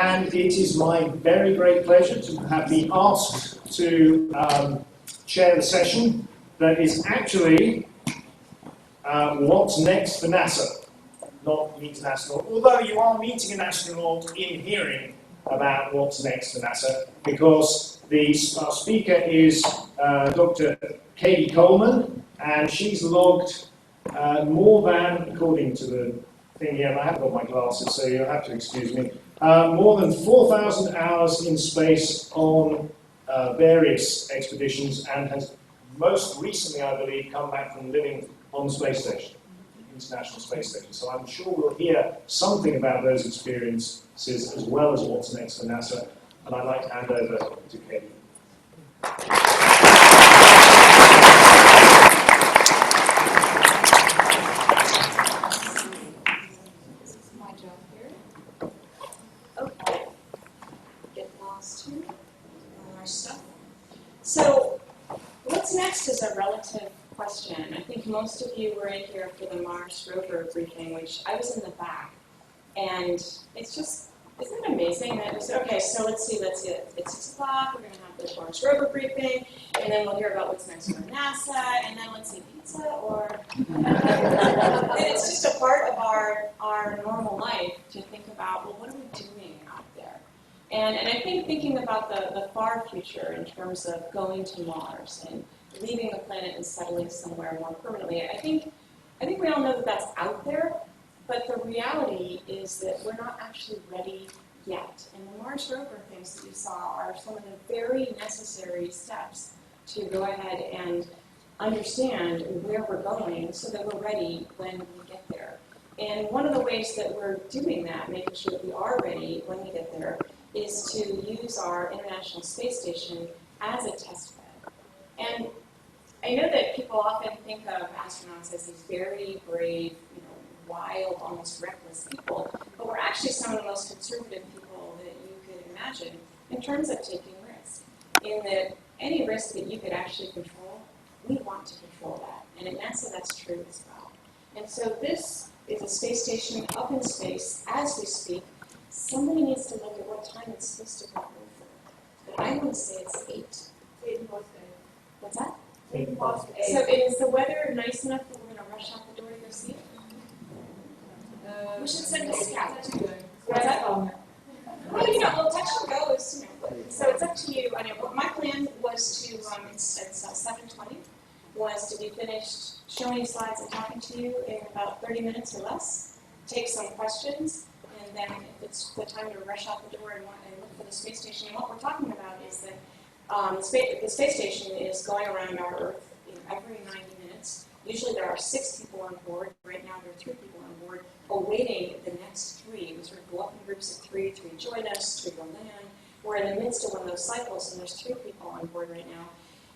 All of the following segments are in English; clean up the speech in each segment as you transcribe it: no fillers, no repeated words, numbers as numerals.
And it is my very great pleasure to have been asked to chair the session that is actually what's next for NASA, not meet an astronaut, although you are meeting an astronaut in hearing about what's next for NASA, because our speaker is Dr. Katie Coleman, and she's logged more than, according to the thing here, and I haven't got my glasses, so you'll have to excuse me, more than 4,000 hours in space on various expeditions, and has most recently, I believe, come back from living on the space station, the International Space Station. So I'm sure we'll hear something about those experiences as well as what's next for NASA. And I'd like to hand over to Katie. My job here. Okay. Get lost here. All our stuff. So, what's next is a relative question. I think most of you were in here for the Mars rover briefing, which I was in the back. And it's just, isn't it amazing that it's, okay, so let's see, it's 6 o'clock, we're going to have the Mars rover briefing, and then we'll hear about what's next for NASA, and then let's see, pizza, or... and it's just a part of our normal life to think about, well, what are we doing out there? And I think thinking about the far future in terms of going to Mars and leaving the planet and settling somewhere more permanently, I think we all know that that's out there, but the reality is that we're not actually ready yet. And the Mars rover things that you saw are some of the very necessary steps to go ahead and understand where we're going so that we're ready when we get there. And one of the ways that we're doing that, making sure that we are ready when we get there, is to use our International Space Station as a test bed. And I know that people often think of astronauts as these very brave, wild, almost reckless people, but we're actually some of the most conservative people that you could imagine in terms of taking risks. In that any risk that you could actually control, we want to control that. And at NASA, that's true as well. And so this is a space station up in space as we speak. Somebody needs to look at what time it's supposed to go over. But I want to say it's 8. What's that? 8 past 8. So is the weather nice enough that we're going to rush out the door to go see it? We should send a scout. What's that? Well, touch and go is, so it's up to you. I know, but my plan was to, it's 7:20, was to be finished showing slides and talking to you in about 30 minutes or less, take some questions, and then if it's the time to rush out the door and look for the space station. And what we're talking about is that the space station is going around our Earth every 90 minutes. Usually there are 6 people on board. Right now there are 3 people on board, awaiting the next 3. We sort of go up in groups of 3 join us, 3 go land. We're in the midst of one of those cycles, and there's 3 people on board right now.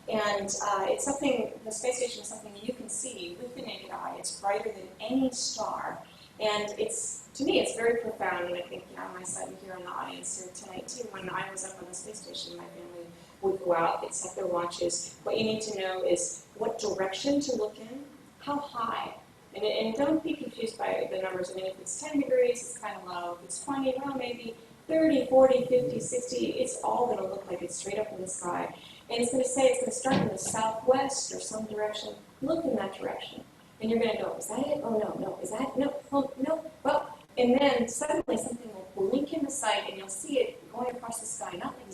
And it's something, the space station is something you can see with the naked eye. It's brighter than any star. And it's, to me, it's very profound. And I think, on my side here in the audience here tonight, too, when I was up on the space station, my family would go out, they'd set their watches. What you need to know is what direction to look in, how high. And don't be confused by the numbers. I mean, if it's 10 degrees, it's kind of low. If it's 20, well, maybe 30, 40, 50, 60, it's all going to look like it's straight up in the sky. And it's going to say it's going to start in the southwest or some direction. Look in that direction. And you're going to go, is that it? Oh, no. Is that? No. Oh, no. Well, and then suddenly something will blink in the sight, and you'll see it going across the sky, not like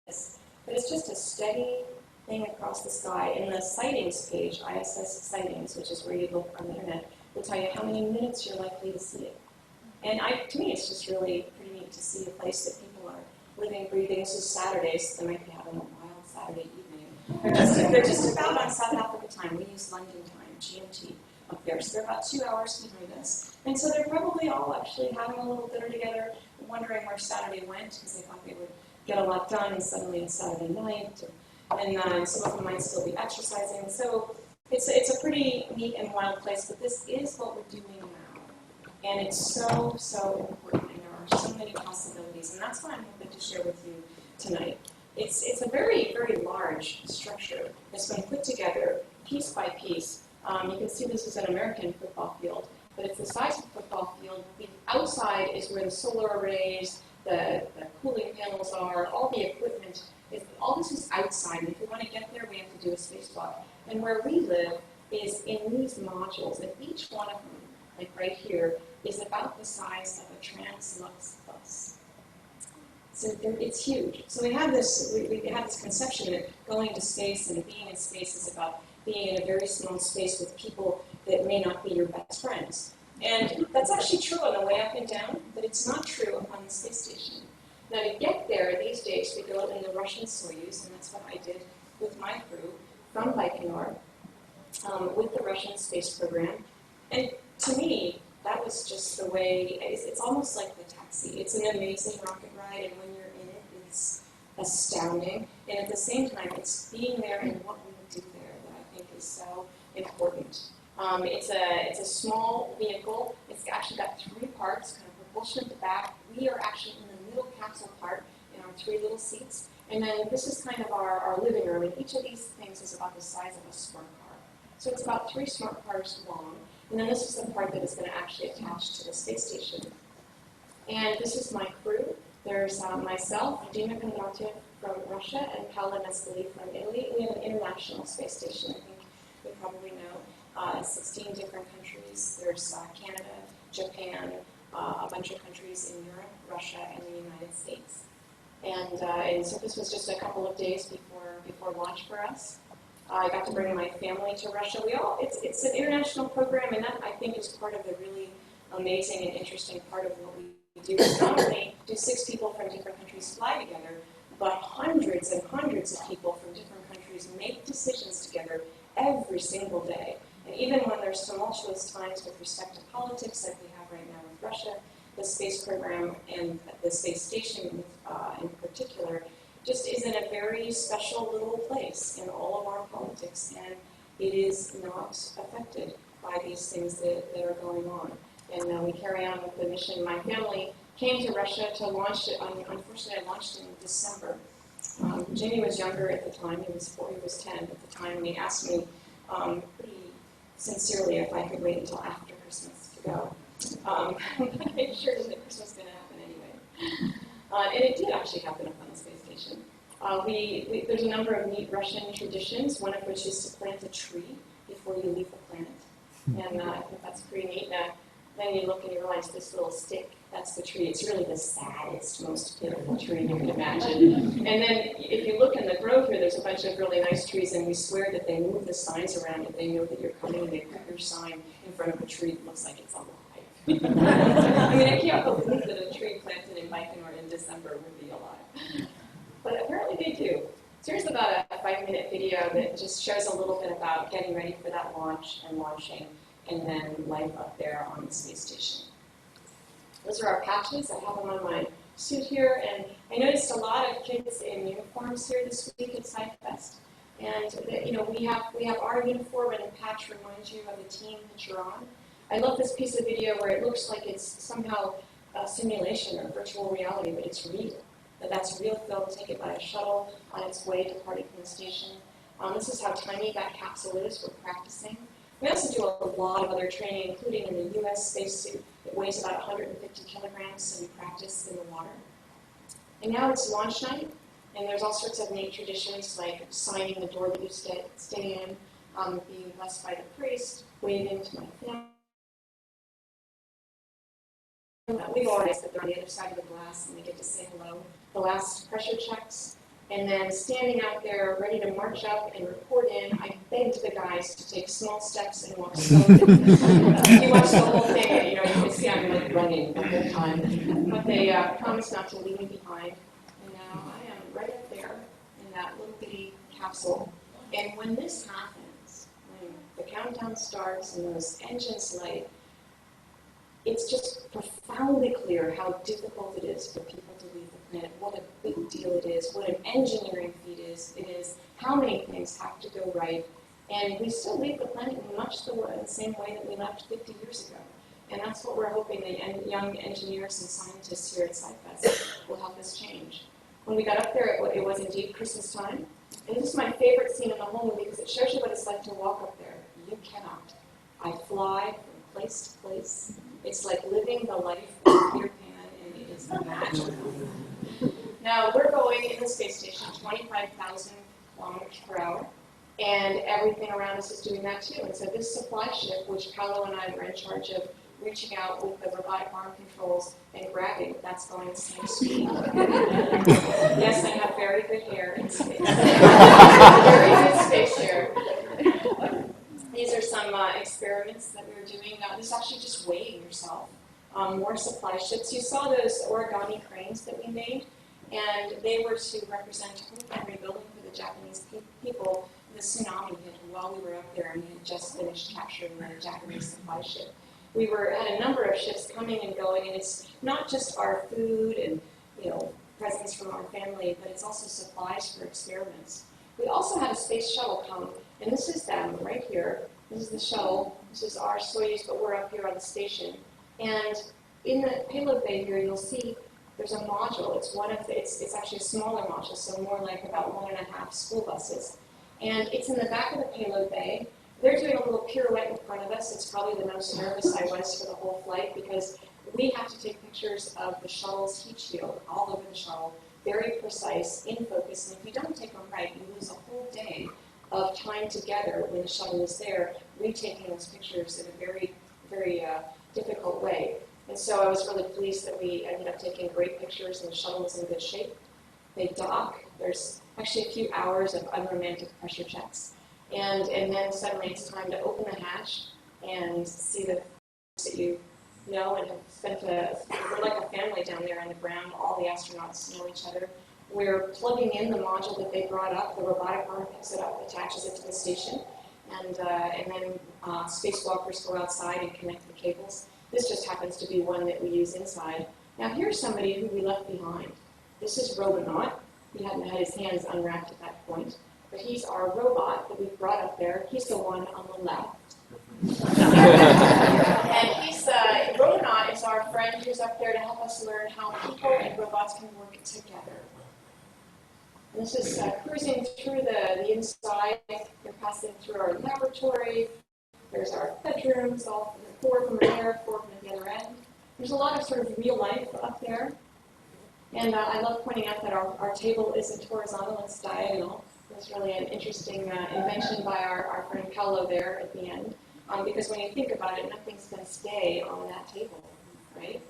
this, but it's just a steady thing across the sky. And the sightings page, ISS sightings, which is where you look on the internet, will tell you how many minutes you're likely to see it. And to me, it's just really pretty neat to see a place that people are living, breathing. This is Saturday, so they might be having a wild Saturday evening. They're just about on South Africa time. We use London time, GMT, up there. So they're about 2 hours behind us. And so they're probably all actually having a little dinner together, wondering where Saturday went, because they thought they would get a lot done, and suddenly it's Saturday night. And some of them might still be exercising. So it's a pretty neat and wild place, but this is what we're doing now. And it's so, so important, and there are so many possibilities. And that's what I'm hoping to share with you tonight. It's a very, very large structure that's been put together piece by piece. You can see this is an American football field, but it's the size of a football field. The outside is where the solar arrays the cooling panels are, all the equipment, all this is outside. And if we want to get there, we have to do a spacewalk. And where we live is in these modules, and each one of them, like right here, is about the size of a Trans-Lux bus. So it's huge. So we have this conception that going to space and being in space is about being in a very small space with people that may not be your best friends. And that's actually true on the way up and down, but it's not true up on the space station. Now to get there these days, we go in the Russian Soyuz, and that's what I did with my crew from Baikonur with the Russian space program. And to me, that was just the way, it's almost like the taxi. It's an amazing rocket ride, and when you're in it, it's astounding. And at the same time, it's being there and what we do there that I think is so important. It's a small vehicle. It's actually got 3 parts, kind of propulsion at the back. We are actually in the middle capsule part in our 3 little seats. And then this is kind of our living room, and each of these things is about the size of a smart car. So it's about 3 smart cars long. And then this is the part that is going to actually attach to the space station. And this is my crew. There's myself, Dima Kondratev from Russia, and Paola Mescali from Italy. We have an international space station, I think you probably know. 16 different countries. There's Canada, Japan, a bunch of countries in Europe, Russia, and the United States. And so this was just a couple of days before launch for us. I got to bring my family to Russia. It's an international program, and that I think is part of the really amazing and interesting part of what we do. Not only do 6 people from different countries fly together, but hundreds and hundreds of people from different countries make decisions together every single day. And even when there's tumultuous times with respect to politics, like we have right now with Russia, the space program and the space station in particular just is in a very special little place in all of our politics, and it is not affected by these things that are going on. And we carry on with the mission. My family came to Russia to launch it. Unfortunately, I launched in December. Jimmy was younger at the time. He was 4, he was 10 at the time, and he asked me pretty sincerely if I could wait until after Christmas to go. I'm sure that Christmas was going to happen anyway. And it did actually happen up on the space station. There's a number of neat Russian traditions, one of which is to plant a tree before you leave the planet. And I think that's pretty neat. Then you look and you realize this little stick, that's the tree. It's really the saddest, most pitiful tree you can imagine. And then if you look in the grove here, there's a bunch of really nice trees, and we swear that they move the signs around if they know that you're coming, and they put your sign in front of a tree that looks like it's alive. I mean, I can't believe that a tree planted in Baikonur in December would be alive. But apparently they do. So here's about a 5-minute video that just shows a little bit about getting ready for that launch and launching, and then life up there on the space station. Those are our patches. I have them on my suit here, and I noticed a lot of kids in uniforms here this week at Scifest. And we have our uniform, and the patch reminds you of the team that you're on. I love this piece of video where it looks like it's somehow a simulation or virtual reality, but it's real. That's real film taken by a shuttle on its way departing from the station. This is how tiny that capsule is. We're practicing. We also do a lot of other training, including in the U.S. spacesuit. It weighs about 150 kilograms, so we practice in the water. And now it's launch night, and there's all sorts of neat traditions, like signing the door that you stay in, being blessed by the priest, waving to my family. We realize that they're on the other side of the glass, and we get to say hello. The last pressure checks, and then standing out there, ready to march up and report in, I begged the guys to take small steps and walk slowly. You watch the whole thing, and you can see I'm like running the whole time. But they promised not to leave me behind, and now I am right up there in that little bitty capsule. And when this happens, when the countdown starts and those engines light, it's just profoundly clear how difficult it is for people to leave the planet, what a big deal it is, what an engineering feat it is, how many things have to go right. And we still leave the planet in much the same way that we left 50 years ago. And that's what we're hoping the young engineers and scientists here at Scifest will help us change. When we got up there, it was indeed Christmas time. And this is my favorite scene in the whole movie because it shows you what it's like to walk up there. You cannot. I fly from place to place. It's like living the life of Peter Pan, and just imagine. Now, we're going in the space station 25,000 kilometers per hour, and everything around us is doing that too. And so this supply ship, which Paolo and I were in charge of reaching out with the robotic arm controls and grabbing, that's going at the same speed. Yes, I have very good hair in space. Very good space hair. These are some experiments that we were doing. This is actually just weighing yourself. More supply ships. You saw those origami cranes that we made, and they were to represent hope and rebuilding for the Japanese people. The tsunami hit while we were up there, and we had just finished capturing the Japanese supply ship. We had a number of ships coming and going, and it's not just our food and presents from our family, but it's also supplies for experiments. We also had a space shuttle come, and this is them right here. This is the shuttle. This is our Soyuz, but we're up here on the station. And in the payload bay here, you'll see there's a module. It's actually a smaller module, so more like about 1.5 school buses. And it's in the back of the payload bay. They're doing a little pirouette in front of us. It's probably the most nervous I was for the whole flight because we have to take pictures of the shuttle's heat shield all over the shuttle, very precise, in focus. And if you don't take them right, you lose a whole day of time together when the shuttle is there, retaking those pictures in a very, very difficult way. And so I was really pleased that we ended up taking great pictures and the shuttle was in good shape. They dock. There's actually a few hours of unromantic pressure checks. And then suddenly it's time to open the hatch and see the that you know and have spent we're like a family down there on the ground. All the astronauts know each other. We're plugging in the module that they brought up. The robotic arm picks it up, attaches it to the station, and then spacewalkers go outside and connect the cables. This just happens to be one that we use inside. Now here's somebody who we left behind. This is Robonaut. He hadn't had his hands unwrapped at that point. But he's our robot that we brought up there. He's the one on the left. And Robonaut is our friend who's up there to help us learn how people and robots can work together. And this is cruising through the inside. We're passing through our laboratory. There's our bedrooms, all 4 from there, 4 from the other end. There's a lot of sort of real life up there. And I love pointing out that our table isn't horizontal, it's diagonal. It's really an interesting invention by our friend Paolo there at the end. Because when you think about it, nothing's going to stay on that table, right?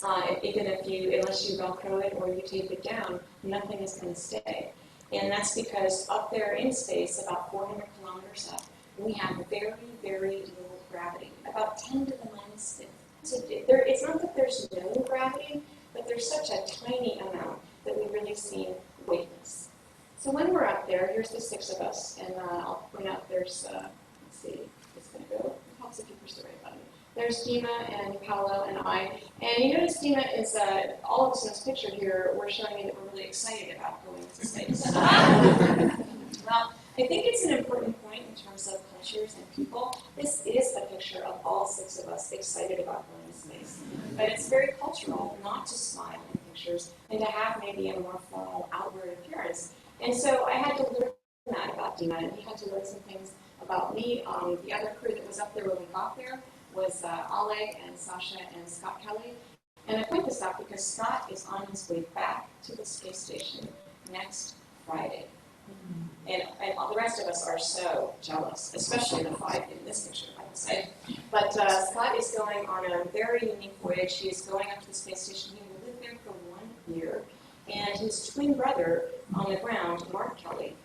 Unless you Velcro it or you tape it down, nothing is going to stay. And that's because up there in space, about 400 kilometers up, we have very, very little gravity, about 10 to the minus 5th. So it's not that there's no gravity, but there's such a tiny amount that we really seem weightless. So when we're up there, here's the 6 of us, and I'll point out there's, let's see, it's going to go, it helps if you push the right button. There's Dima and Paolo and I, and you notice Dima is, all of us in this picture here, we're showing you that we're really excited about going into space. Well, I think it's an important point in terms of cultures and people. This is a picture of all 6 of us excited about going to space. But it's very cultural not to smile in pictures and to have maybe a more formal outward appearance. And so I had to learn that about Dima, and he had to learn some things about me. The other crew that was up there when we got there was Ale and Sasha and Scott Kelly. And I point this out because Scott is on his way back to the space station next Friday. And all the rest of us are so jealous, especially the 5 in this picture, I would say. But Scott is going on a very unique voyage. He is going up to the space station. He will live there for 1 year. And his twin brother on the ground, Mark Kelly,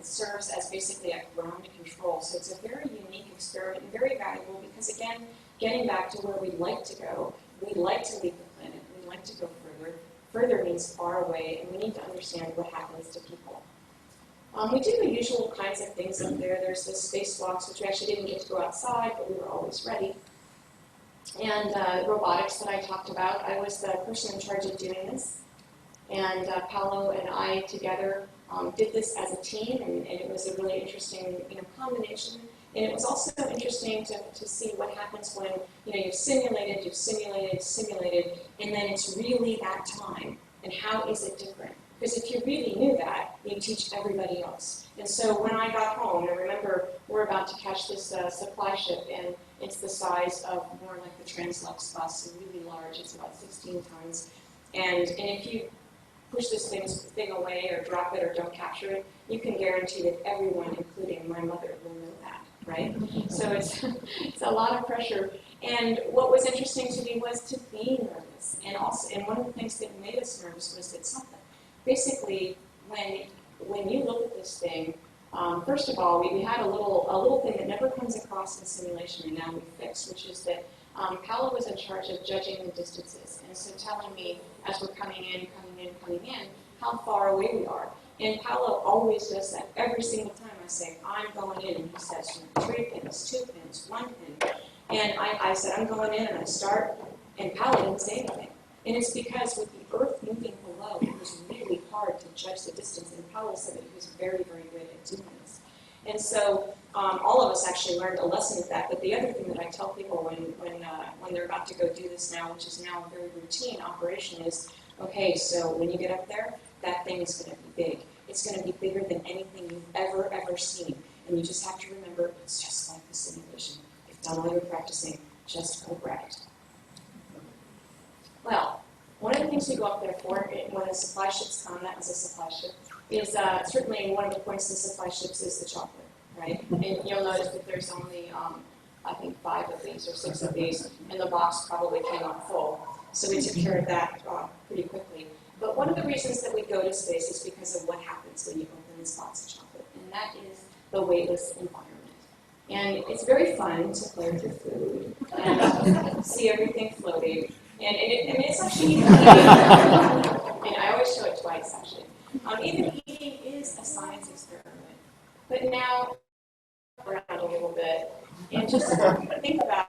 serves as basically a ground control. So it's a very unique experiment and very valuable because, again, getting back to where we'd like to go, we'd like to leave the planet, we'd like to go further. Further means far away, and we need to understand what happens to people. We do the usual kinds of things up there. There's the spacewalks, which we actually didn't get to go outside, but we were always ready. And robotics that I talked about, I was the person in charge of doing this. And Paolo and I together did this as a team, and it was a really interesting combination. And it was also interesting to see what happens when you've simulated, and then it's really that time. And how is it different? Because if you really knew that, you'd teach everybody else. And so when I got home, I remember we're about to catch this supply ship, and It's the size of more like the Translux bus, really large. It's about 16 tons. And if you push this thing away or drop it or don't capture it, you can guarantee that everyone, including my mother, will know that, right? So it's a lot of pressure. And what was interesting to me was to be nervous. And one of the things that made us nervous was that something, basically, when you look at this thing, first of all, we had a little thing that never comes across in simulation, and now we fixed, which is that Paolo was in charge of judging the distances, and so telling me as we're coming in, how far away we are. And Paolo always does that every single time. I say, I'm going in, and he says, 3 pins, 2 pins, 1 pin. And I said, I'm going in, and I start, and Paolo didn't say anything. And it's because with the Earth moving below, it was really hard to judge the distance, and Paolo said that he was very, very good at doing this. And so all of us actually learned a lesson with that. But the other thing that I tell people when they're about to go do this now, which is now a very routine operation, is, okay, so when you get up there, that thing is going to be big. It's going to be bigger than anything you've ever seen. And you just have to remember, it's just like the simulation. You've done all your practicing, just go grab it. Well, one of the things we go up there for, when the supply ships come, that was a supply ship, is certainly one of the points of the supply ships is the chocolate, right? And you'll notice that there's only, I think, 5 of these or 6 of these, and the box probably came out full. So we took care of that pretty quickly. But one of the reasons that we go to space is because of what happens when you open this box of chocolate, and that is the weightless environment. And it's very fun to play with your food and see everything floating. And it's actually even eating. And I always show it twice, actually. Even eating is a science experiment. But now, around a little bit, and just think about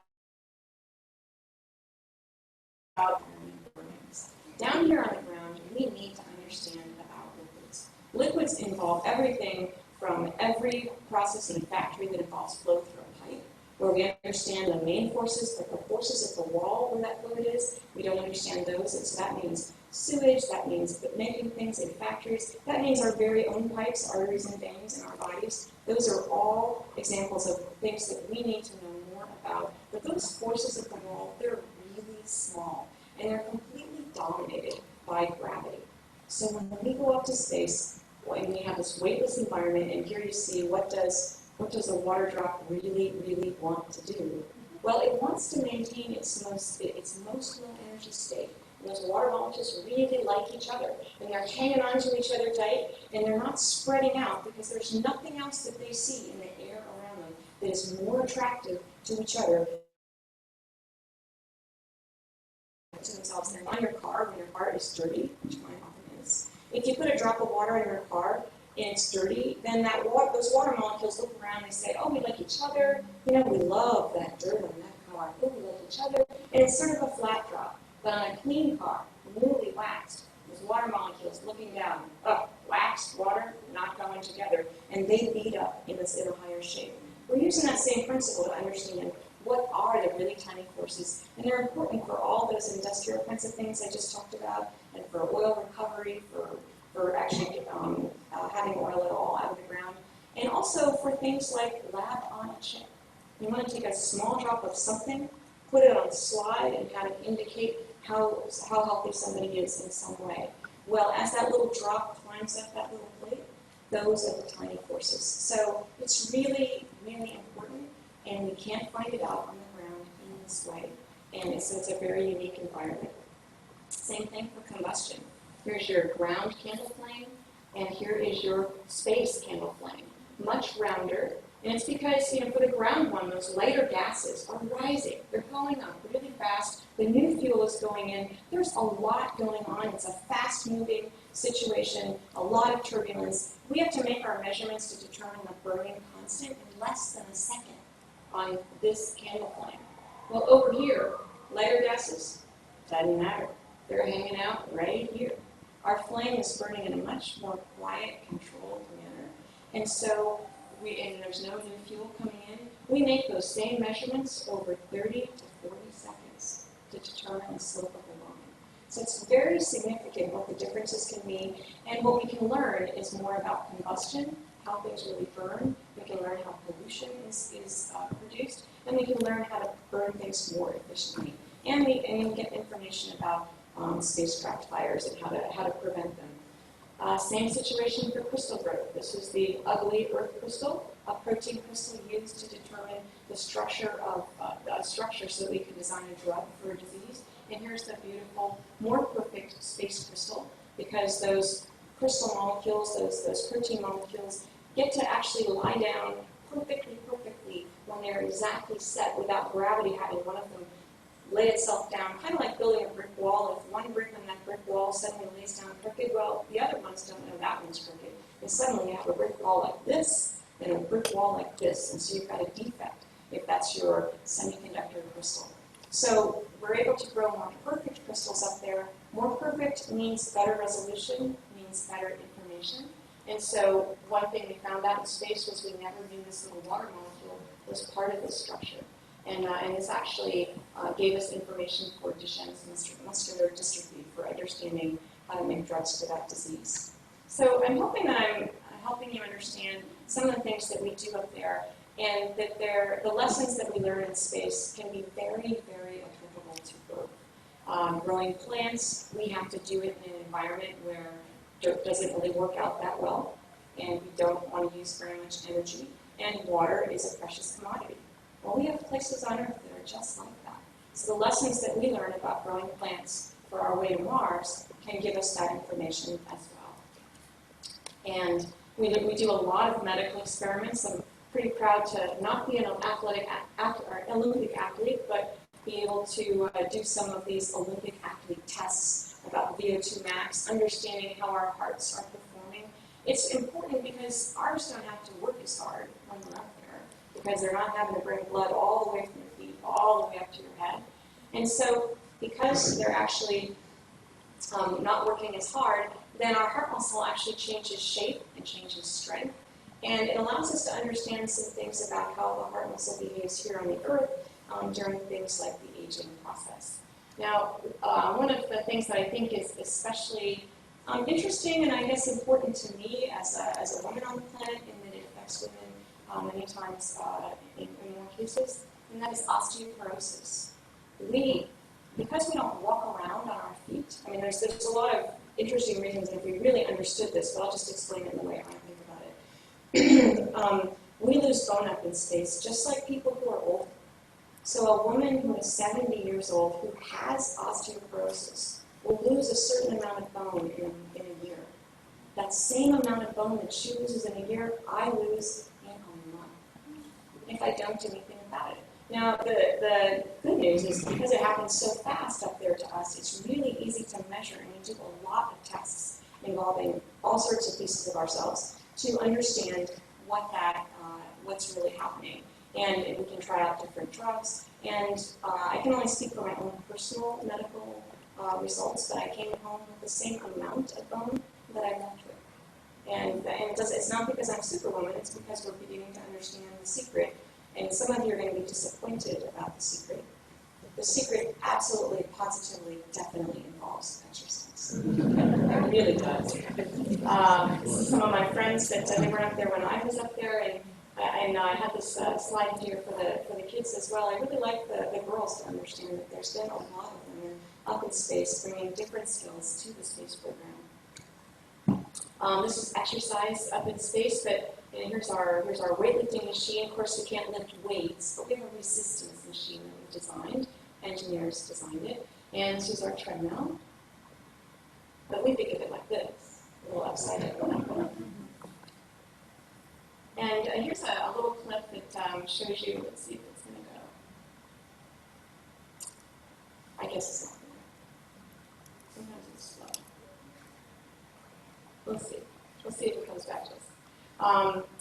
down here on the ground, we need to understand about liquids. Liquids involve everything from every processing factory that involves flow through a pipe, where we understand the main forces, like the forces of the wall where that fluid is. We don't understand those, and so that means sewage, that means making things in factories, that means our very own pipes, arteries and veins in our bodies. Those are all examples of things that we need to know more about. But those forces of the wall, they're really small, and they're completely dominated by gravity. So when we go up to space, and we have this weightless environment, and here you see what does a water drop really, really want to do? Well, it wants to maintain its most low energy state. And those water molecules really like each other. And they're hanging on to each other tight, and they're not spreading out because there's nothing else that they see in the air around them that is more attractive to each other to themselves. And on your car, when your car is dirty, which mine often is, if you put a drop of water in your car and it's dirty, then those water molecules look around and they say, oh, we like each other. We love that dirt on that car. Oh, we like each other. And it's sort of a flat drop. But on a clean car, newly waxed, those water molecules looking down, wax, water, not going together, and they beat up in a higher shape. We're using that same principle to understand what are the really tiny forces, and they're important for all those industrial kinds of things I just talked about, and for oil recovery, for actually having oil at all out of the ground, and also for things like lab on a chip. You want to take a small drop of something, put it on a slide, and kind of indicate how healthy somebody is in some way. Well, as that little drop climbs up that little plate, those are the tiny forces. So it's really, really important, and we can't find it out on the ground in this way. And so it's a very unique environment. Same thing for combustion. Here's your ground candle flame, and here is your space candle flame. Much rounder, and it's because, for the ground one, those lighter gases are rising. They're going up really fast. The new fuel is going in. There's a lot going on. It's a fast-moving situation, a lot of turbulence. We have to make our measurements to determine the burning constant in less than a second on this candle flame. Well, over here, lighter gases, doesn't matter. They're hanging out right here. Our flame is burning in a much more quiet, controlled manner. And so, and there's no new fuel coming in, we make those same measurements over 30 to 40 seconds to determine the slope of the line. So it's very significant what the differences can be, and what we can learn is more about combustion, how things really burn. We can learn how pollution is produced, then we can learn how to burn things more efficiently. And we get information about spacecraft fires and how to prevent them. Same situation for crystal growth. This is the ugly Earth crystal, a protein crystal used to determine the structure so that we can design a drug for a disease. And here's the beautiful, more perfect space crystal, because those crystal molecules, those protein molecules, get to actually lie down perfectly when they're exactly set without gravity having one of them lay itself down, kind of like building a brick wall. If one brick on that brick wall suddenly lays down crooked, well, the other ones don't know that one's crooked. And suddenly you have a brick wall like this and a brick wall like this, and so you've got a defect if that's your semiconductor crystal. So we're able to grow more perfect crystals up there. More perfect means better resolution, means better information. And so one thing we found out in space was we never knew this little water molecule was part of this structure. And this actually gave us information for Duchenne's muscular dystrophy, for understanding how to make drugs for that disease. So I'm hoping that I'm helping you understand some of the things that we do up there, and that the lessons that we learn in space can be very, very applicable to growth. Growing plants, we have to do it in an environment where dirt doesn't really work out that well, and we don't want to use very much energy, and water is a precious commodity. Well, we have places on Earth that are just like that. So the lessons that we learn about growing plants for our way to Mars can give us that information as well. And we do a lot of medical experiments. I'm pretty proud to not be an Olympic athlete, but be able to do some of these Olympic athlete tests about VO2 max, understanding how our hearts are performing. It's important because artists don't have to work as hard when they're up there, because they're not having to bring blood all the way from your feet, all the way up to your head. And so because they're actually not working as hard, then our heart muscle actually changes shape and changes strength. And it allows us to understand some things about how the heart muscle behaves here on the Earth during things like the aging process. Now, one of the things that I think is especially interesting and I guess important to me as a woman on the planet, in that it affects women many times in more cases, and that is osteoporosis. Because we don't walk around on our feet, I mean, there's a lot of interesting reasons if we really understood this, but I'll just explain it in the way I think about it. We lose bone up in space, just like people who are older. So a woman who is 70 years old who has osteoporosis will lose a certain amount of bone in a year. That same amount of bone that she loses in a year, I lose in a month, if I don't do anything about it. Now, the good news is because it happens so fast up there to us, it's really easy to measure, and we do a lot of tests involving all sorts of pieces of ourselves to understand what's really happening. And we can try out different drugs. And I can only speak for my own personal medical results, but I came home with the same amount of bone that I left with. And it's not because I'm Superwoman, it's because we're beginning to understand the secret. And some of you are going to be disappointed about the secret. The secret absolutely, positively, definitely involves exercise. It really does. Some of my friends that they were up there when I was up there, and I had this slide here for the kids as well. I really like the girls to understand that there's been a lot of women up in space bringing different skills to the space program. This is exercise up in space, but here's our weightlifting machine. Of course, we can't lift weights, but we have a resistance machine that we designed. Engineers designed it. And this is our treadmill. But we think of it like this, a little upside down. And here's a little clip that shows you, let's see if it's going to go. I guess it's not going to. Sometimes it's slow. Let's see. Let's see if it comes back to us.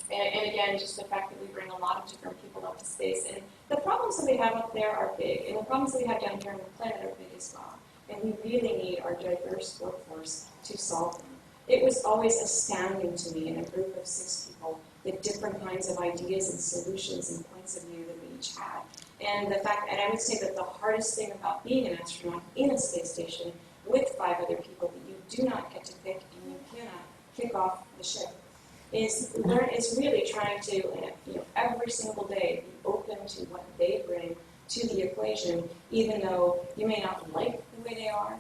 And again, just the fact that we bring a lot of different people up to space. And the problems that we have up there are big, and the problems that we have down here on the planet are big as well. And we really need our diverse workforce to solve them. It was always astounding to me in a group of 6 people the different kinds of ideas and solutions and points of view that we each had. And I would say that the hardest thing about being an astronaut in a space station with 5 other people that you do not get to pick and you cannot kick off the ship is really trying to, every single day, be open to what they bring to the equation, even though you may not like the way they are,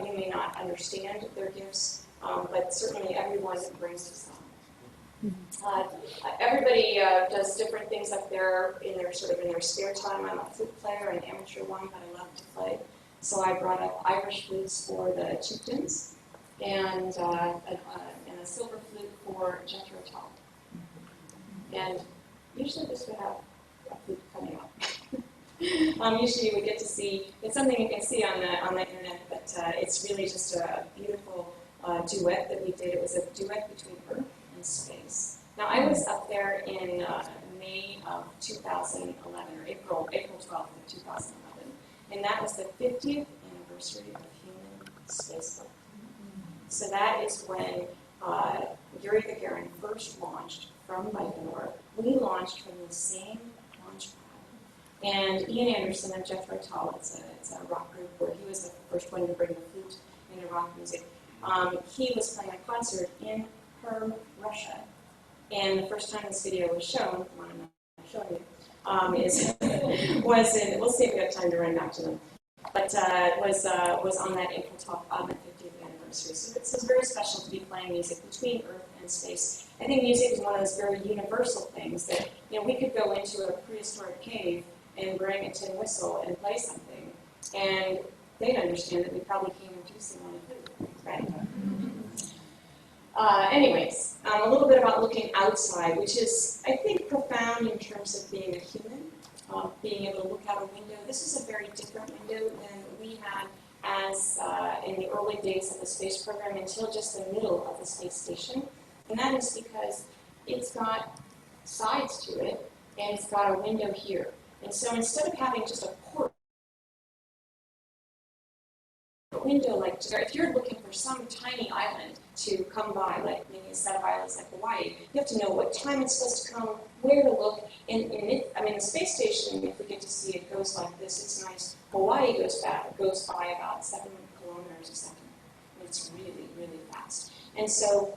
you may not understand their gifts, but certainly everyone brings to some. Everybody does different things up there in their spare time. I'm a flute player, an amateur one, but I love to play. So I brought up Irish flutes for the chieftains, and a silver flute for Jethro Tull. And usually this would have a flute coming up. Usually you would get to see, it's something you can see on the internet, but it's really just a beautiful duet that we did. It was a duet between Earth and space. Now I was up there in May of 2011, or April 12th of 2011, and that was the 50th anniversary of human spaceflight. So that is when Yuri Gagarin first launched from Baikonur. We launched from the same launch pad. And Ian Anderson of Jethro Tull, it's a rock group where he was the first one to bring the flute into rock music. He was playing a concert in Perm, Russia. And the first time this video was shown, the one I'm not showing you, was in, we'll see if we have time to run back to them, but was on that April 12th, on the 50th anniversary. So it's very special to be playing music between Earth and space. I think music is one of those very universal things that, we could go into a prehistoric cave and bring a tin whistle and play something, and they'd understand that we probably came introducing on a flute, right? Anyways, a little bit about looking outside, which is, I think, profound in terms of being a human, being able to look out a window. This is a very different window than we had as in the early days of the space program until just the middle of the space station. And that is because it's got sides to it, and it's got a window here. And so instead of having just a port, window, like if you're looking for some tiny island to come by, like maybe a set of islands like Hawaii, you have to know what time it's supposed to come, where to look. And the space station, if we get to see it, goes like this. It's nice. Hawaii goes by about 7 kilometers a second. It's really, really fast. And so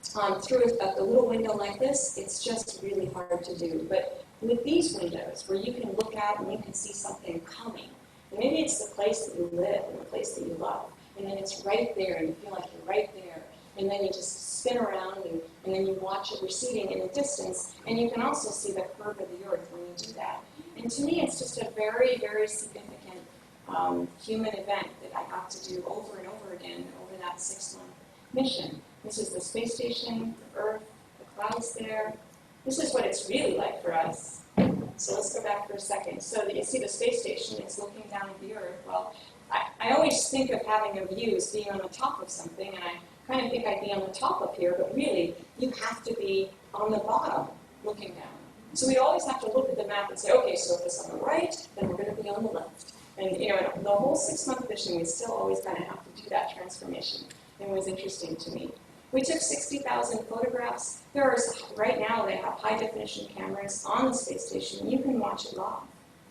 through a little window like this, it's just really hard to do. But with these windows, where you can look out and you can see something coming, and maybe it's the place that you live and the place that you love, and then it's right there, and you feel like you're right there, and then you just spin around, and then you watch it receding in the distance, and you can also see the curve of the Earth when you do that. And to me, it's just a very, very significant human event that I got to do over and over again over that 6-month mission. This is the space station, the Earth, the clouds there. This is what it's really like for us. So let's go back for a second. So that you see the space station is looking down at the Earth. Well, I always think of having a view as being on the top of something, and I kind of think I'd be on the top up here, but really, you have to be on the bottom looking down. So we always have to look at the map and say, okay, so if it's on the right, then we're going to be on the left. And the whole 6-month mission, we still always kind of have to do that transformation. It was interesting to me. We took 60,000 photographs. Right now, they have high-definition cameras on the space station. You can watch it live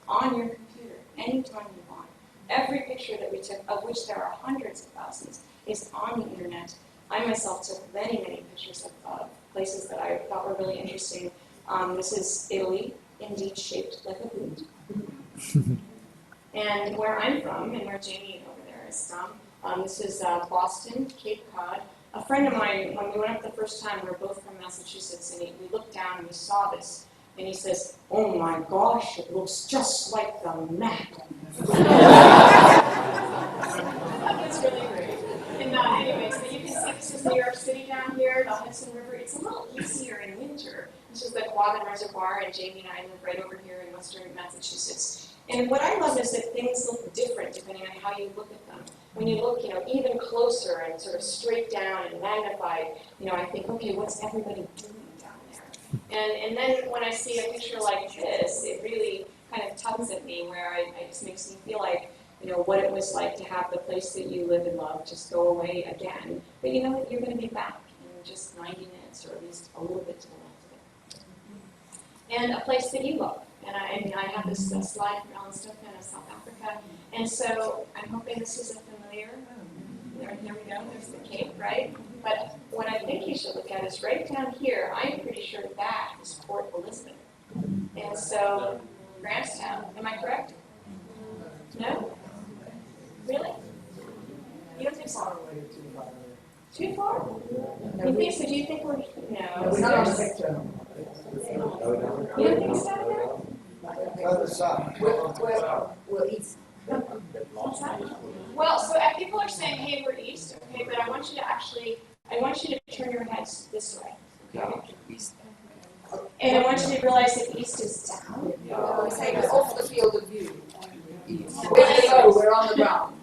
on your computer anytime you want. Every picture that we took, of which there are hundreds of thousands, is on the internet. I myself took many, many pictures of places that I thought were really interesting. This is Italy, indeed shaped like a boot. And where I'm from, and where Jamie over there is from, this is Boston, Cape Cod. A friend of mine, when we went up the first time, we were both from Massachusetts, and we looked down and we saw this, and he says, "Oh my gosh, it looks just like the map." It's really great. And anyway, so you can see this is New York City down here, the Hudson River. It's a little easier in winter. This is the Quabbin Reservoir, and Jamie and I live right over here in western Massachusetts. And what I love is that things look different depending on how you look at them. When you look, even closer and sort of straight down and magnified, I think, okay, what's everybody doing down there? And then when I see a picture like this, it really kind of tugs at me, where it just makes me feel like, what it was like to have the place that you live and love just go away again. But you know what? You're going to be back in just 90 minutes, or at least a little bit to the left of it. And a place that you love. And I have this slide from Ellen Stockman of South Africa. And so I'm hoping this is a familiar. There we go. There's the Cape, right? But what I think you should look at is right down here. I'm pretty sure that is Port Elizabeth. And so, Grahamstown, am I correct? No? Really? You don't think so? Too far? You think so? Do you think we're... No. We're not on the picture. You don't think it's down there? Other side. We're east. What's that? Well, so people are saying, hey, we're east, okay, but I want you to turn your heads this way, okay? And I want you to realize that east is down. We're saying it's off the field of view. There you go, we're on the ground.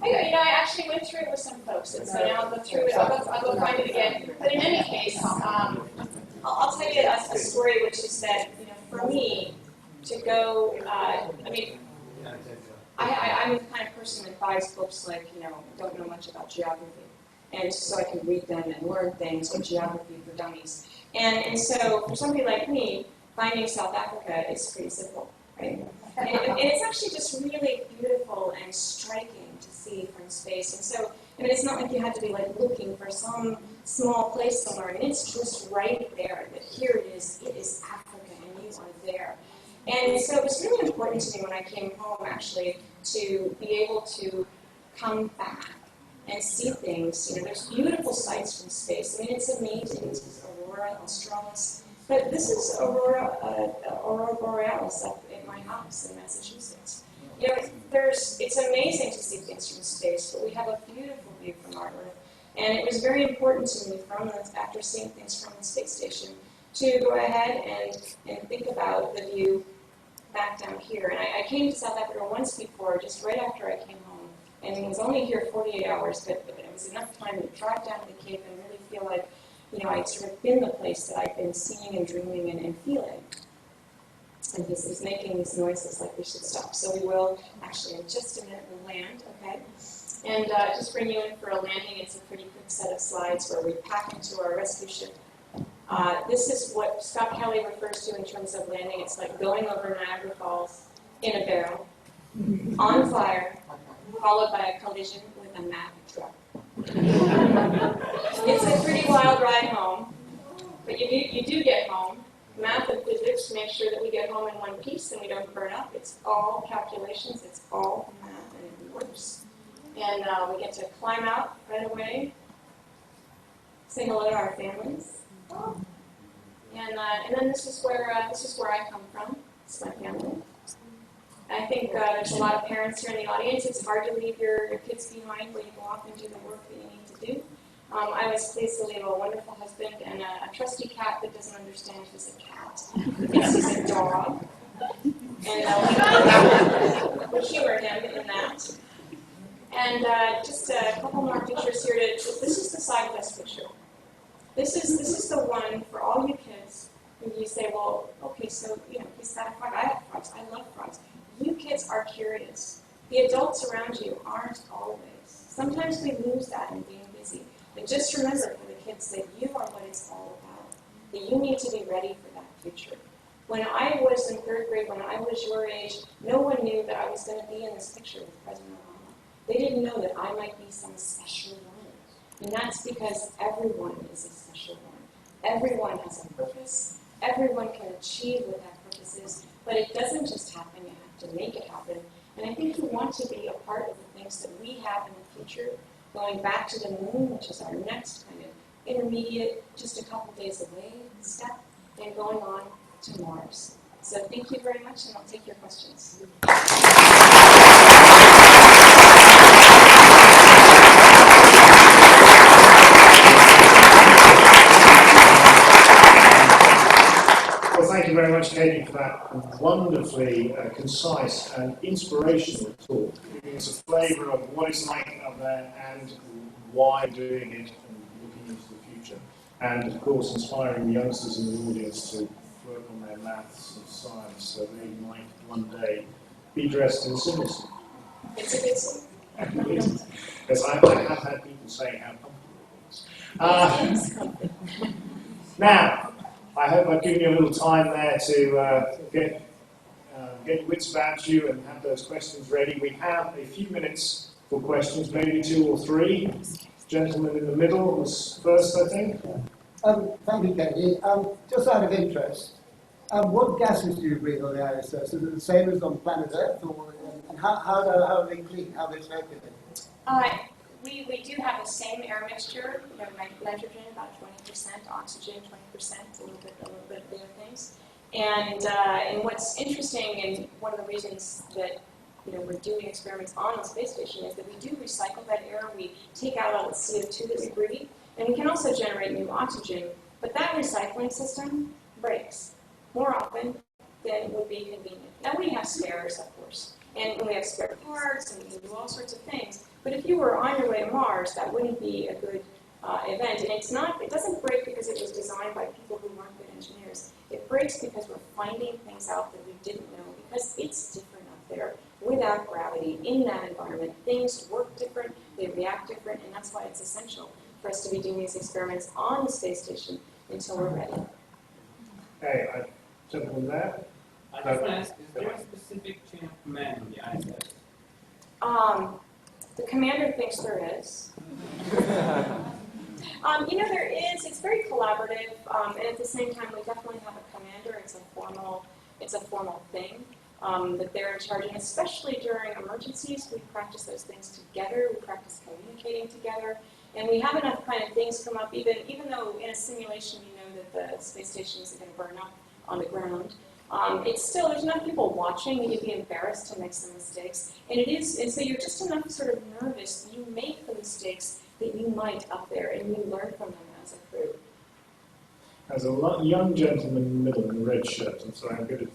I actually went through it with some folks, and so now I'll go through it. I'll go find it again. But in any case, I'll tell you a story, which is that, for me, to go, I'm the kind of person that buys books like, don't know much about geography. And so I can read them and learn things like Geography for Dummies. And so for somebody like me, finding South Africa is pretty simple, right? And it's actually just really beautiful and striking to see from space. And so, it's not like you had to be like looking for some small place somewhere. It's just right there, that here it is Africa, and you are there. And so it was really important to me when I came home, actually, to be able to come back and see things. There's beautiful sights from space. It's amazing. This is Aurora Australis. But this is Aurora Borealis up in my house in Massachusetts. It's amazing to see things from space, but we have a beautiful view from our Earth. And it was very important to me, after seeing things from the space station, to go ahead and think about the view back down here. And I came to South Africa once before, just right after I came home, and was only here 48 hours, but it was enough time to drive down to the Cape and really feel like, I'd sort of been the place that I'd been seeing and dreaming and feeling. And he's making these noises like we should stop. So we will, actually, in just a minute, we'll land, okay? And just bring you in for a landing. It's a pretty quick set of slides where we pack into our rescue ship. This is what Scott Kelly refers to in terms of landing. It's like going over Niagara Falls in a barrel, on fire, followed by a collision with a Mack truck. It's a pretty wild ride home, but you do get home. Math and physics make sure that we get home in one piece and we don't burn up. It's all calculations, it's all math, and it works. And we get to climb out right away, say hello to our families. And then this is where I come from. It's my family. I think there's a lot of parents here in the audience. It's hard to leave your kids behind when you go off and do the work that you need to do. I was pleased to leave a wonderful husband and a trusty cat that doesn't understand he's a cat. It's just a dog. And we humor him in that. And just a couple more pictures here. This is the Scifest picture. This is the one for all you kids when you say, well, okay, so, he's got a frog. I have frogs. I love frogs. You kids are curious. The adults around you aren't always. Sometimes we lose that in being busy. But just remember for the kids that you are what it's all about. That you need to be ready for that future. When I was in third grade, when I was your age, no one knew that I was going to be in this picture with President Obama. They didn't know that I might be some special one. And that's because everyone is a special one. Everyone has a purpose. Everyone can achieve what that purpose is. But it doesn't just happen. You have to make it happen. And I think you want to be a part of the things that we have in the future, going back to the moon, which is our next kind of intermediate, just a couple days away step, and going on to Mars. So thank you very much, and I'll take your questions. Well, thank you very much, Katie, for that wonderfully concise and inspirational talk. Giving us a flavour of what it's like out there and why doing it and looking into the future. And, of course, inspiring the youngsters in the audience to work on their maths and science so they might one day be dressed in symmetry. It's a good song. Because I have had people say how comfortable it is. Now, I hope I've given you a little time there to get your wits about you and have those questions ready. We have a few minutes for questions, maybe 2 or 3. gentleman in the middle was first, I think. Thank you, Kennedy. Just out of interest, what gases do you breathe on the ISS? Is it the same as on planet Earth, or, and how are they clean? How are they circulating? We do have the same air mixture. You know, nitrogen about 20%, oxygen 20%, a little bit of the other things. And what's interesting, and one of the reasons that we're doing experiments on the space station is that we do recycle that air. We take out all the CO2 that we breathe, and we can also generate new oxygen. But that recycling system breaks more often than would be convenient. Now we have spares, of course, and we have spare parts, and we can do all sorts of things. But if you were on your way to Mars, that wouldn't be a good event. And it's not. It doesn't break because it was designed by people who weren't good engineers. It breaks because we're finding things out that we didn't know, because it's different up there. Without gravity, in that environment, things work different, they react different, and that's why it's essential for us to be doing these experiments on the space station until we're ready. Hey, gentleman there. I just want to ask, is there a specific chain of command on the ISS? The commander thinks there is. There is. It's very collaborative, and at the same time, we definitely have a commander. It's a formal thing that they're in charge, and especially during emergencies, we practice those things together. We practice communicating together, and we have enough kind of things come up. Even though in a simulation you know that the space station isn't going to burn up on the ground, it's still there's enough people watching that you'd be embarrassed to make some mistakes, and so you're just enough sort of nervous. You make the mistakes that you might up there, and you learn from them as a crew. There's a young gentleman in the middle in a red shirt. I'm sorry, I'm good at.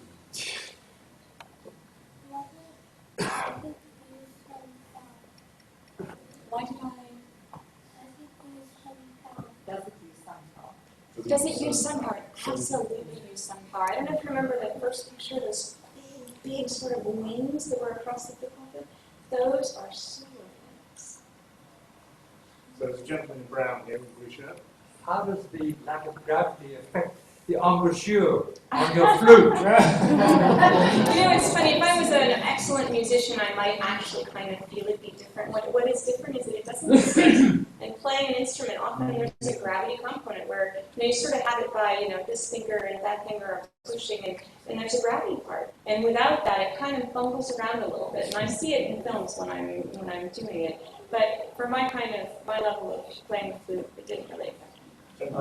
Why did I? Does it use sun power? Does it use sun power? Absolutely use sun power. I don't know if you remember the first picture, those big sort of wings that were across the tip of it. Those are solar panels. So there's a gentleman in brown here with a blue shirt. How does the lack of gravity affect the embouchure on your flute? It's funny. If I was an excellent musician, I might actually kind of feel it be different. What is different is that it doesn't stick. And playing an instrument, often there's a gravity component where you sort of have it by this finger and that finger are pushing, and there's a gravity part. And without that, it kind of bumbles around a little bit. And I see it in films when I'm doing it. But for my level of playing the flute, it didn't really affect me.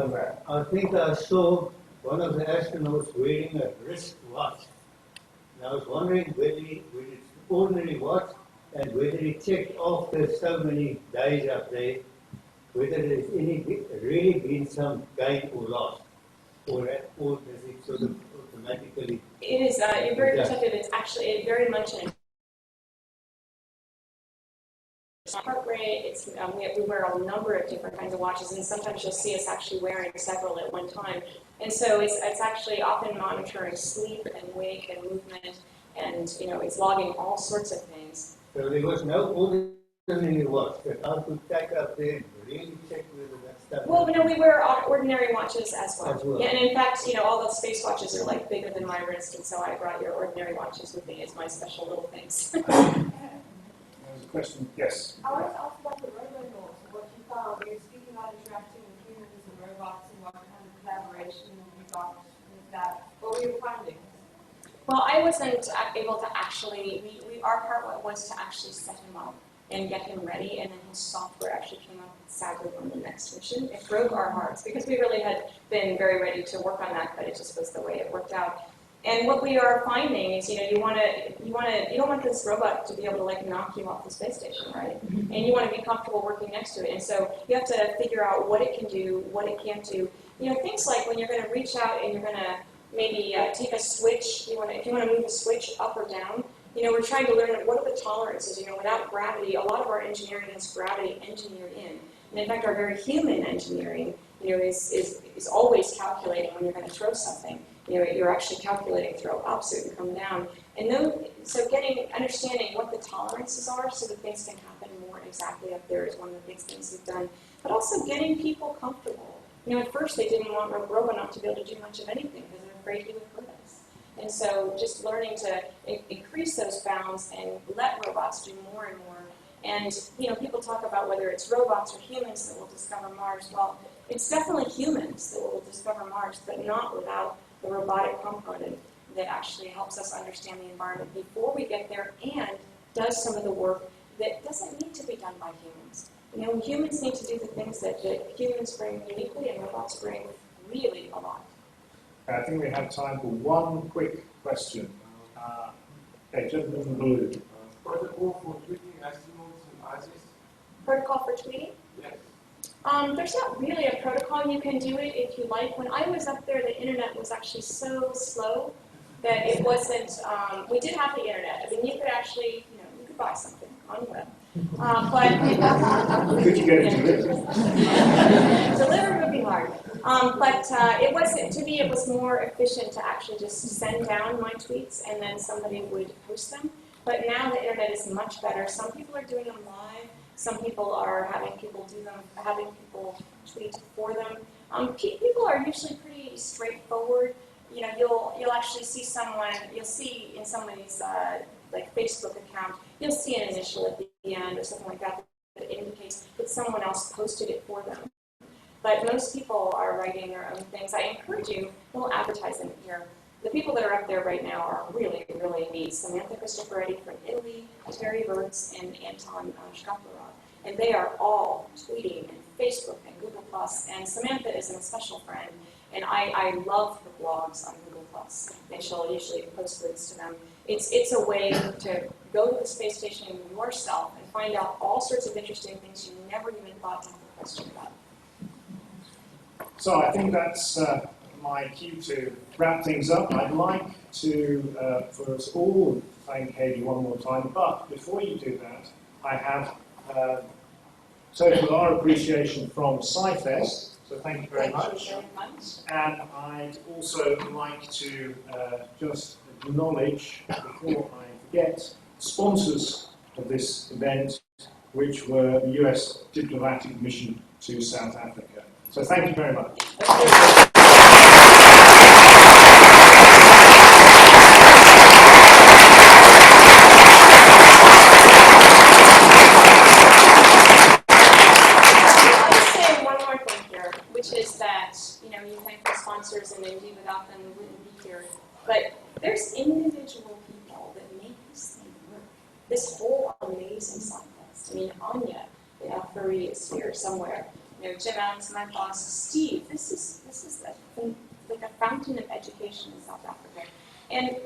I think I saw one of the astronauts wearing a wrist watch. And I was wondering whether it's an ordinary watch and whether he checked after so many days up there whether there's really been some gain or loss, or does it sort of automatically? It is. You're very perceptive. It's actually very much an heart rate. It's we wear a number of different kinds of watches, and sometimes you'll see us actually wearing several at one time. And so it's actually often monitoring sleep and wake and movement, and it's logging all sorts of things. So there was no ordinary watch that I could take up there and really check whether that stuff. Well, we wear ordinary watches as well. Yeah, and in fact, all the space watches are like bigger than my wrist, and so I brought your ordinary watches with me as my special little things. There's a question. Yes. I wanted to ask about the Robonaut, what you found. We were speaking about interacting with humans and robots and what kind of collaboration you got with that. What were you finding? Well, I wasn't able to actually, our part was to actually set him up and get him ready, and then his software actually came up sadly on the next mission. It broke our hearts because we really had been very ready to work on that, but it just was the way it worked out. And what we are finding is, you don't want this robot to be able to knock you off the space station, right? And you want to be comfortable working next to it. And so you have to figure out what it can do, what it can't do. Things like when you're going to reach out and you're going to maybe take a switch. If you want to move a switch up or down. We're trying to learn what are the tolerances. Without gravity, a lot of our engineering has gravity engineered in. And in fact, our very human engineering, is always calculating when you're going to throw something. You're actually calculating throw up so it can come down. And so understanding what the tolerances are so that things can happen more exactly up there is one of the big things we've done. But also getting people comfortable. At first they didn't want Robonaut to be able to do much of anything because they're afraid he would hurt us. And so just learning to increase those bounds and let robots do more and more, And people talk about whether it's robots or humans that will discover Mars. Well, it's definitely humans that will discover Mars, but not without the robotic component that actually helps us understand the environment before we get there and does some of the work that doesn't need to be done by humans. Humans need to do the things that humans bring uniquely and robots bring really a lot. I think we have time for one quick question. Okay, gentleman in blue. Protocol for tweeting astronauts and ISIS? Protocol for tweeting? Yes. There's not really a protocol. You can do it if you like. When I was up there, the internet was actually so slow that it wasn't, we did have the internet. I mean, you could actually, you could buy something on the web. But could you get it delivered? Delivery would be hard. But it wasn't, to me, it was more efficient to actually just send down my tweets and then somebody would post them. But now the internet is much better. Some people are doing them live. Some people are having people do them, having people tweet for them. People are usually pretty straightforward. You'll actually see someone, you'll see in somebody's like Facebook account, you'll see an initial at the end or something like that that indicates that someone else posted it for them. But most people are writing their own things. I encourage you, we'll advertise them here. The people that are up there right now are really, really neat. Samantha Cristoforetti from Italy, Terry Burtz, and Anton Shkaplerov. And they are all tweeting and Facebook and Google+. And Samantha is a special friend. And I love her blogs on Google+. And she'll usually post links to them. It's a way to go to the space station yourself and find out all sorts of interesting things you never even thought to have a question about. So I think that's my cue to wrap things up. I'd like to, for us all, thank Hayley one more time. But before you do that, I have total our appreciation from Scifest. So thank you very much. And I'd also like to just acknowledge, before I forget, sponsors of this event, which were the US diplomatic mission to South Africa. So thank you very much. You thank the sponsors, and indeed without them, we wouldn't be here. But there's individual people that make this thing work. This whole amazing Scifest. I mean, Anya, Farid is here somewhere. Jim Adams, my boss, Steve. This is like a fountain of education in South Africa. And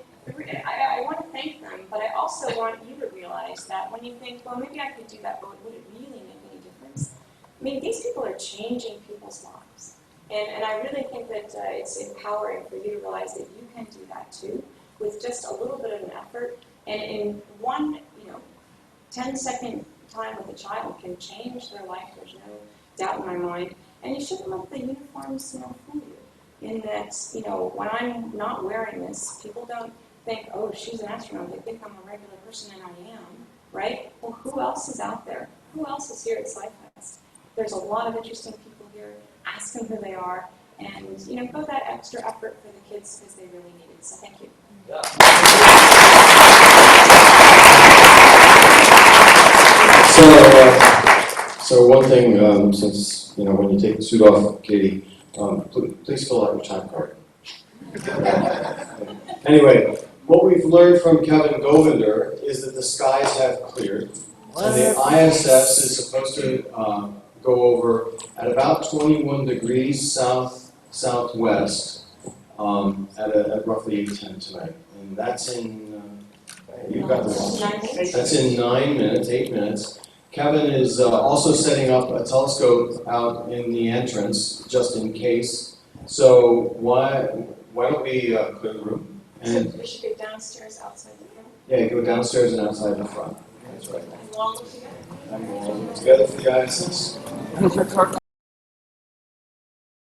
I want to thank them, but I also want you to realize that when you think, well, maybe I could do that, but would it really make any difference? I mean, these people are changing people's lives. And I really think that it's empowering for you to realize that you can do that too, with just a little bit of an effort. And in one, 10-second time with a child can change their life. There's no doubt in my mind. And you shouldn't let the uniforms, fool you. In that, when I'm not wearing this, people don't think, oh, she's an astronaut. They think I'm a regular person, and I am, right? Well, who else is out there? Who else is here at Scifest? There's a lot of interesting people here. Ask them who they are, and go that extra effort for the kids because they really need it. So thank you. So one thing, since when you take the suit off, Katie, please fill out your time card. Anyway, what we've learned from Kevin Govinder is that the skies have cleared, and the ISS is supposed to go over at about 21 degrees southwest at roughly 8:10 tonight, and that's in you've got the wrong. That's in 8 minutes. Kevin is also setting up a telescope out in the entrance just in case. So why don't we clear the room? And we should go downstairs outside the room. Yeah, go downstairs and outside the front. That's right. And long together. Together for the ISS.